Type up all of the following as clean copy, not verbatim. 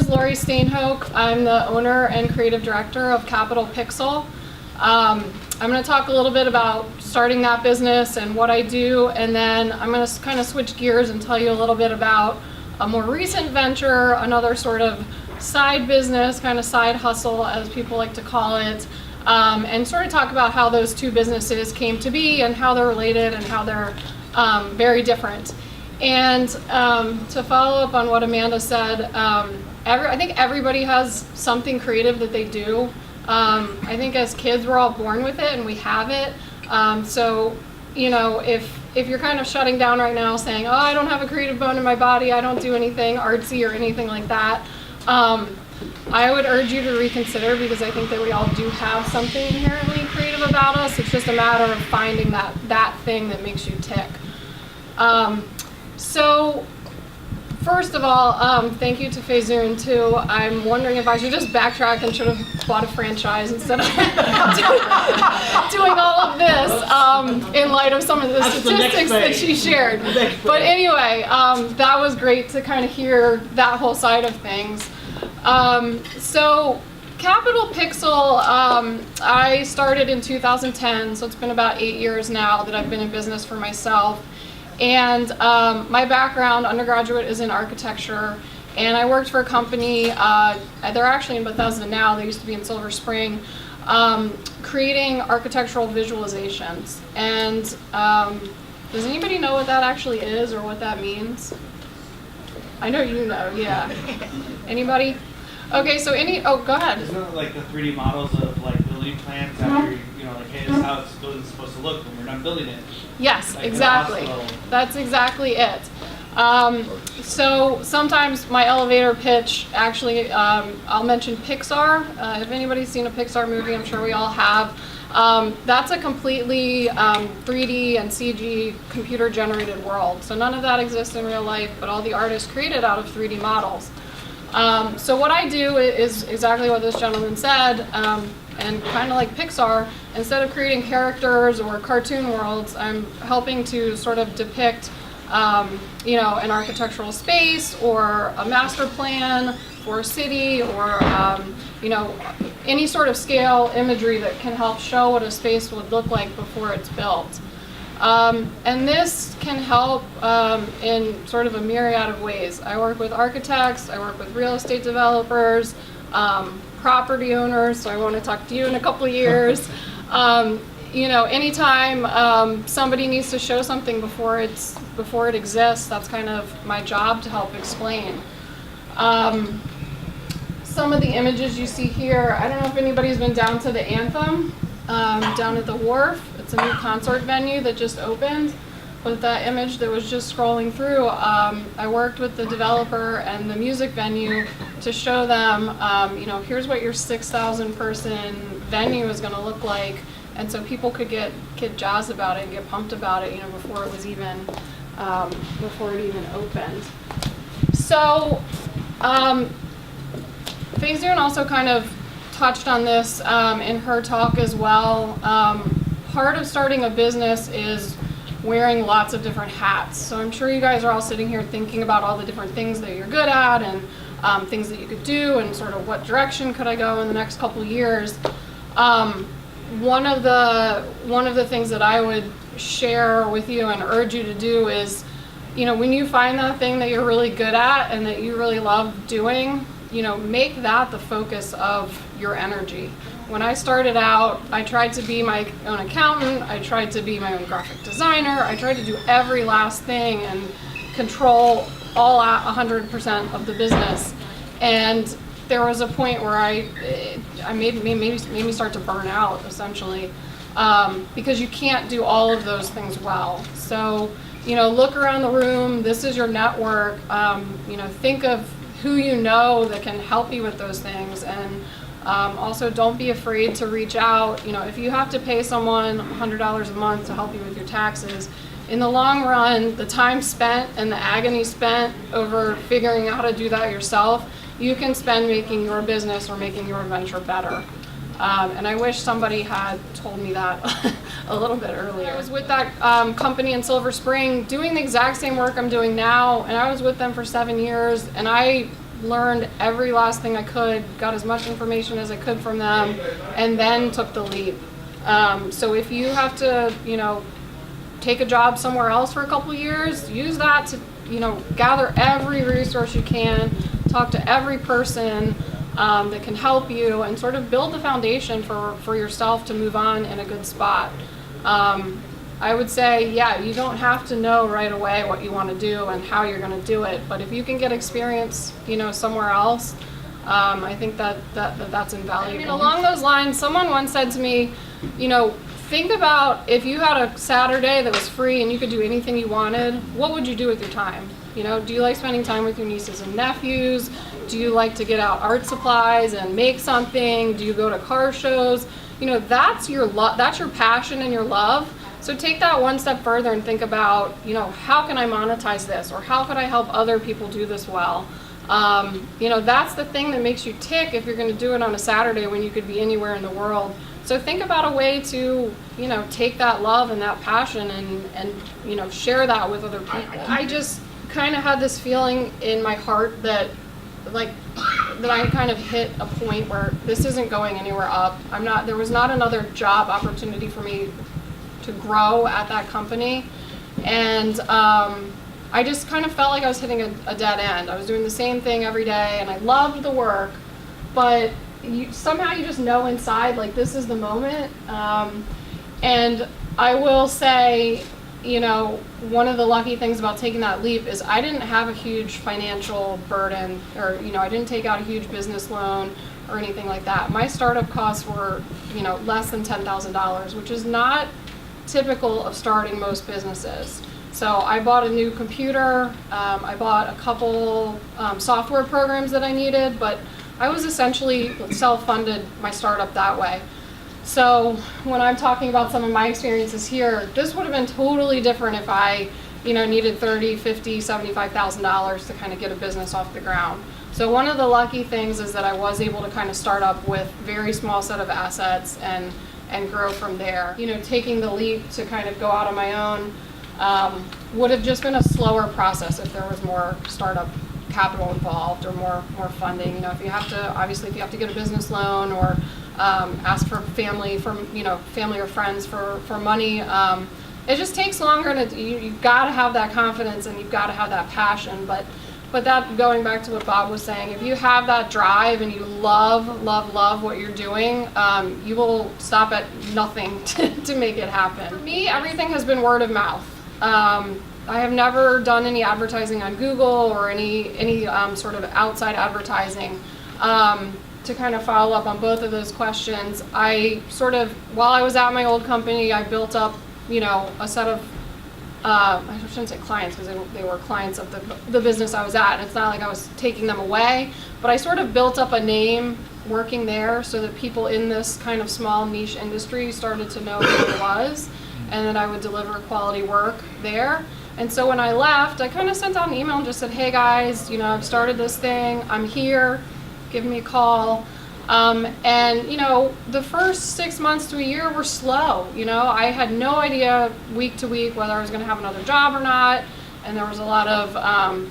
is Lori Steenhoek. I'm the owner and creative director of Capital Pixel. I'm going to talk a little bit about starting that business and what I do, and then I'm going to kind of switch gears and tell you a little bit about a more recent venture, another sort of side business, kind of side hustle as people like to call it, and sort of talk about how those two businesses came to be and how they're related and how they're very different. And to follow up on what Amanda said, I think everybody has something creative that they do. I think as kids we're all born with it and we have it. So, you know, if you're kind of shutting down right now saying, oh, I don't have a creative bone in my body, I don't do anything artsy or anything like that, I would urge you to reconsider, because I think that we all do have something inherently creative about us. It's just a matter of finding that thing that makes you tick. So first of all, thank you to Faizun too. I'm wondering if I should just backtrack and should have bought a franchise instead of doing all of this in light of some of the statistics that she shared. But anyway, that was great to kind of hear that whole side of things. So Capital Pixel, I started in 2010, so it's been about 8 years now that I've been in business for myself. And my background, undergraduate, is in architecture, and I worked for a company, they're actually in Bethesda now, they used to be in Silver Spring, creating architectural visualizations. And does anybody know what that actually is or what that means? I know you know, yeah. Anybody? Okay, so go ahead. Isn't it like the 3D models of like building plans after, you know, like, hey, this is how it's supposed to look when we're done building it? Yes, like exactly. That's exactly it. So sometimes my elevator pitch, actually, I'll mention Pixar. If anybody's seen a Pixar movie, I'm sure we all have. That's a completely 3D and CG computer generated world. So none of that exists in real life, but all the art is created out of 3D models. So what I do is exactly what this gentleman said, and kind of like Pixar, instead of creating characters or cartoon worlds, I'm helping to sort of depict, you know, an architectural space or a master plan for a city, or you know, any sort of scale imagery that can help show what a space would look like before it's built. And this can help in sort of a myriad of ways. I work with architects, I work with real estate developers, property owners, so I want to talk to you in a couple of years. You know, anytime somebody needs to show something before it exists, that's kind of my job to help explain. Some of the images you see here, I don't know if anybody's been down to the Anthem, down at the wharf. It's a new concert venue that just opened. But that image that was just scrolling through, I worked with the developer and the music venue to show them, you know, here's what your 6,000 person venue is going to look like, and so people could get jazzed about it and get pumped about it, you know, before it even opened. So, Faizun also kind of touched on this in her talk as well. Part of starting a business is wearing lots of different hats. So I'm sure you guys are all sitting here thinking about all the different things that you're good at and things that you could do and sort of what direction could I go in the next couple of years. One of the things that I would share with you and urge you to do is, you know, when you find that thing that you're really good at and that you really love doing, you know, make that the focus of your energy. When I started out, I tried to be my own accountant, I tried to be my own graphic designer, I tried to do every last thing and control all 100% of the business. And there was a point where I made me start to burn out, essentially, because you can't do all of those things well. So, you know, look around the room, this is your network, you know, think of who you know that can help you with those things, and also don't be afraid to reach out. You know, if you have to pay someone $100 a month to help you with your taxes, in the long run, the time spent and the agony spent over figuring out how to do that yourself, you can spend making your business or making your venture better. And I wish somebody had told me that a little bit earlier. I was with that company in Silver Spring doing the exact same work I'm doing now, and I was with them for 7 years, and I learned every last thing I could, got as much information as I could from them, and then took the leap. So if you have to, take a job somewhere else for a couple of years, use that to, gather every resource you can, talk to every person that can help you, and sort of build the foundation for yourself to move on in a good spot. I would say, you don't have to know right away what you want to do and how you're going to do it, but if you can get experience, somewhere else, I think that's invaluable. I mean, along those lines, someone once said to me, think about if you had a Saturday that was free and you could do anything you wanted, what would you do with your time? Do you like spending time with your nieces and nephews? Do you like to get out art supplies and make something? Do you go to car shows? That's your that's your passion and your love. So take that one step further and think about, how can I monetize this, or how could I help other people do this well? That's the thing that makes you tick if you're going to do it on a Saturday when you could be anywhere in the world. So think about a way to, take that love and that passion and share that with other people. I just kind of had this feeling in my heart that I kind of hit a point where this isn't going anywhere up. There was not another job opportunity for me to grow at that company. And I just kind of felt like I was hitting a dead end. I was doing the same thing every day and I loved the work, but somehow you just know inside, like, this is the moment. And I will say, one of the lucky things about taking that leap is I didn't have a huge financial burden, or, I didn't take out a huge business loan or anything like that. My startup costs were, less than $10,000, which is not typical of starting most businesses. So I bought a new computer, I bought a couple software programs that I needed, but I was essentially self-funded my startup that way. So when I'm talking about some of my experiences here, this would have been totally different if I, needed $30,000, $50,000, $75,000 to kind of get a business off the ground. So one of the lucky things is that I was able to kind of start up with very small set of assets and grow from there. Taking the leap to kind of go out on my own would have just been a slower process if there was more startup capital involved or more funding. If you have to get a business loan or ask for family or friends for money, it just takes longer, and you've got to have that confidence and you've got to have that passion. But that, going back to what Bob was saying, if you have that drive and you love what you're doing, you will stop at nothing to make it happen. For me, everything has been word of mouth. I have never done any advertising on Google or any sort of outside advertising. To kind of follow up on both of those questions, while I was at my old company, I built up, a set of, I shouldn't say clients because they were clients of the business I was at, and it's not like I was taking them away, but I sort of built up a name working there so that people in this kind of small niche industry started to know who I was, and that I would deliver quality work there. And so when I left, I kind of sent out an email and just said, hey guys, I've started this thing, I'm here, give me a call. The first 6 months to a year were slow. I had no idea week to week whether I was going to have another job or not, and there was a lot of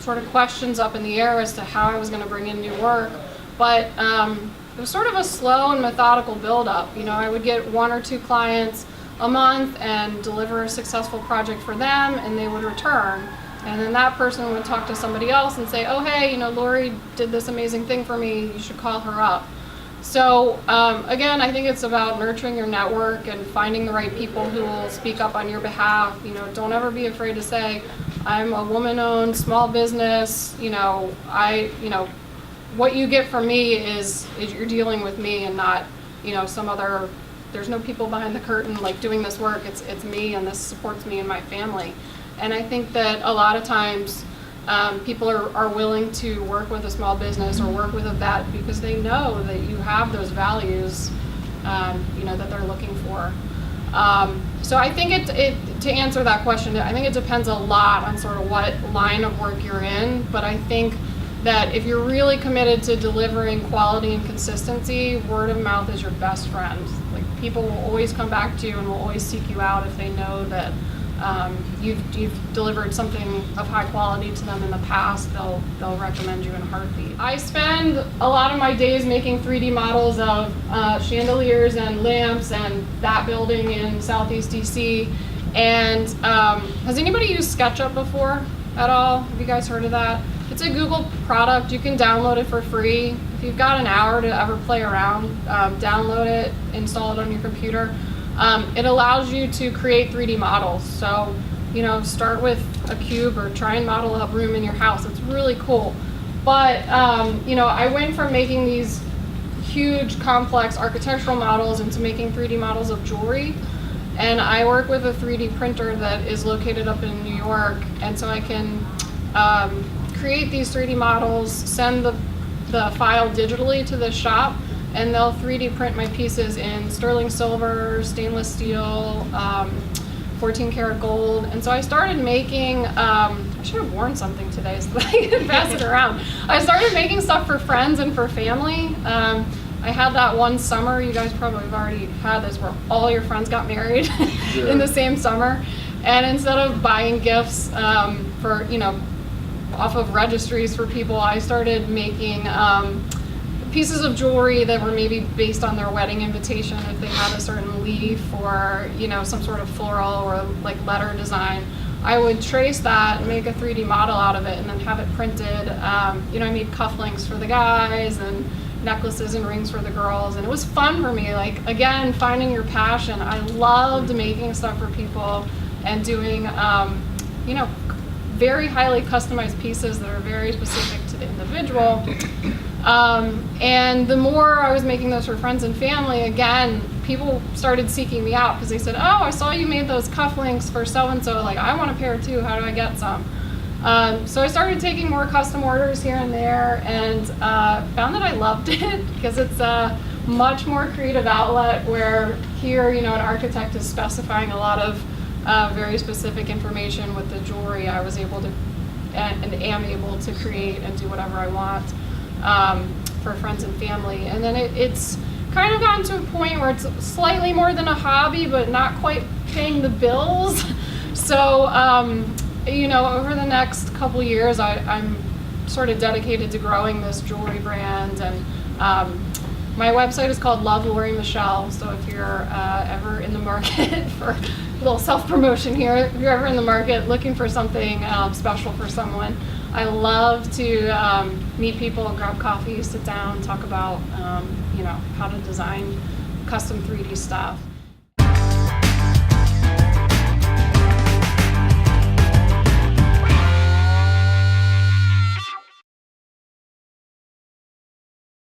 sort of questions up in the air as to how I was going to bring in new work. But it was sort of a slow and methodical build-up. I would get 1 or 2 clients a month and deliver a successful project for them, and they would return. And then that person would talk to somebody else and say, oh, hey, Lori did this amazing thing for me, you should call her up. So again, I think it's about nurturing your network and finding the right people who will speak up on your behalf. Don't ever be afraid to say, I'm a woman-owned small business. What you get from me is you're dealing with me and not, some other. There's no people behind the curtain like doing this work. It's me, and this supports me and my family. And I think that a lot of times people are willing to work with a small business or work with a vet because they know that you have those values, that they're looking for. So I think to answer that question, I think it depends a lot on sort of what line of work you're in. But I think that if you're really committed to delivering quality and consistency, word of mouth is your best friend. Like, people will always come back to you and will always seek you out if they know that you've delivered something of high quality to them in the past, they'll recommend you in a heartbeat. I spend a lot of my days making 3D models of chandeliers and lamps and that building in Southeast DC. And has anybody used SketchUp before at all? Have you guys heard of that? It's a Google product. You can download it for free. If you've got an hour to ever play around, download it, install it on your computer. It allows you to create 3D models. So, start with a cube or try and model a room in your house. It's really cool. But, I went from making these huge, complex architectural models into making 3D models of jewelry. And I work with a 3D printer that is located up in New York. And so I can create these 3D models, send the file digitally to the shop, and they'll 3D print my pieces in sterling silver, stainless steel, 14 karat gold. And so I started making, I should have worn something today so that I could pass it around. I started making stuff for friends and for family. I had that one summer, you guys probably have already had this, where all your friends got married in the same summer. And instead of buying gifts for, off of registries for people, I started making pieces of jewelry that were maybe based on their wedding invitation, if they had a certain leaf or some sort of floral or like letter design. I would trace that and make a 3D model out of it and then have it printed. I made cufflinks for the guys and necklaces and rings for the girls, and it was fun for me. Like, again, finding your passion. I loved making stuff for people and doing very highly customized pieces that are very specific to the individual. And the more I was making those for friends and family, again, people started seeking me out because they said, "Oh, I saw you made those cufflinks for so-and-so. Like, I want a pair too. How do I get some?" So I started taking more custom orders here and there, and found that I loved it because it's a much more creative outlet, where here, an architect is specifying a lot of very specific information. With the jewelry, I was able to and am able to create and do whatever I want for friends and family. And then it's kind of gotten to a point where it's slightly more than a hobby, but not quite paying the bills. So, over the next couple years, I'm sort of dedicated to growing this jewelry brand. And my website is called Love Lori Michelle. So if you're ever in the market for a little self-promotion here, if you're ever in the market looking for something special for someone, I love to meet people, grab coffee, sit down, talk about how to design custom 3D stuff.